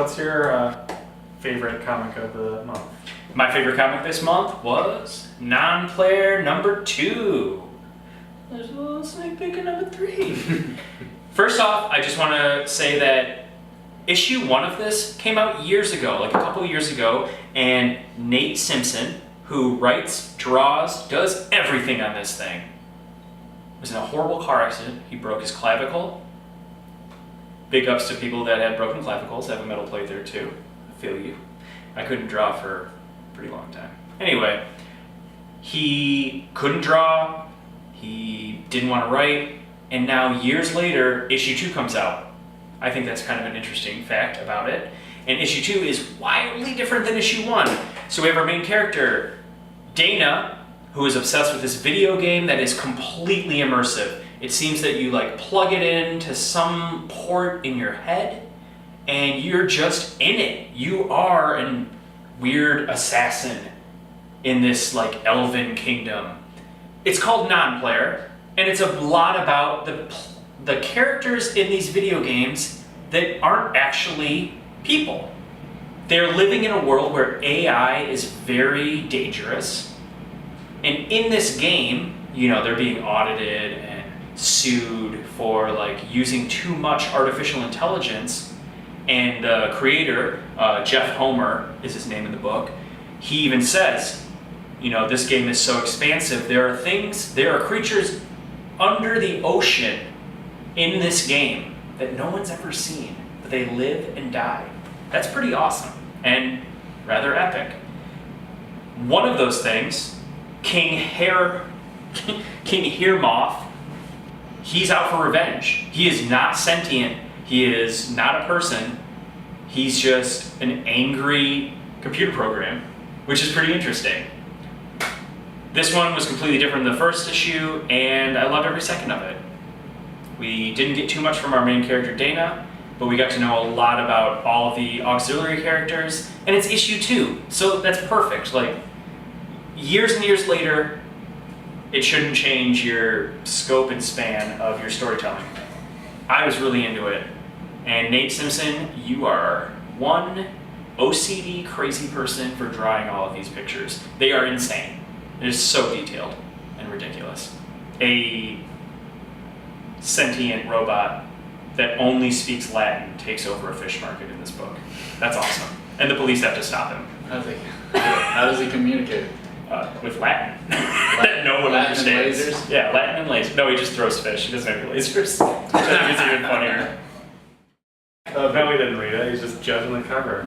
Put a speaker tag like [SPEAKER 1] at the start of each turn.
[SPEAKER 1] what's your favorite comic of the month?
[SPEAKER 2] My favorite comic this month was Nonplayer number 2. There's a little sneak peek of number 3. First off, I just want to say that issue 1 of this came out years ago, like a couple years ago, and Nate Simpson, who writes, draws, does everything on this thing, was in a horrible car accident. He broke his clavicle. Big ups to people that had broken clavicles. I have a metal plate there too. I feel you. I couldn't draw for a pretty long time. Anyway, he couldn't draw, he didn't want to write, and now years later, issue 2 comes out. I think that's kind of an interesting fact about it. And issue 2 is wildly different than issue 1. So we have our main character, Dana, who is obsessed with this video game that is completely immersive. It seems that you like plug it into some port in your head and you're just in it. You are a weird assassin in this like elven kingdom. It's called Nonplayer, and it's a lot about the characters in these video games that aren't actually people. They're living in a world where AI is very dangerous. And in this game, you know, they're being audited and sued for like using too much artificial intelligence. And the creator, Jeff Homer is his name in the book, he even says, you know, this game is so expansive. There are creatures under the ocean in this game that no one's ever seen, but they live and die. That's pretty awesome and rather epic. One of those things, King Hearmoth, he's out for revenge. He is not sentient. He is not a person. He's just an angry computer program, which is pretty interesting. This one was completely different than the first issue, and I loved every second of it. We didn't get too much from our main character, Dana, but we got to know a lot about all of the auxiliary characters, and it's issue 2, so that's perfect. Like, years and years later, it shouldn't change your scope and span of your storytelling. I was really into it. And Nate Simpson, you are one OCD crazy person for drawing all of these pictures. They are insane. It is so detailed and ridiculous. A sentient robot that only speaks Latin takes over a fish market in this book. That's awesome. And the police have to stop him.
[SPEAKER 3] How does he communicate?
[SPEAKER 2] With Latin. That no one
[SPEAKER 3] Latin
[SPEAKER 2] understands.
[SPEAKER 3] And lasers?
[SPEAKER 2] Yeah, Latin and lasers. No, he just throws fish. He doesn't have any lasers. I think it's even funnier.
[SPEAKER 1] Billy didn't read it, he's just judging the cover.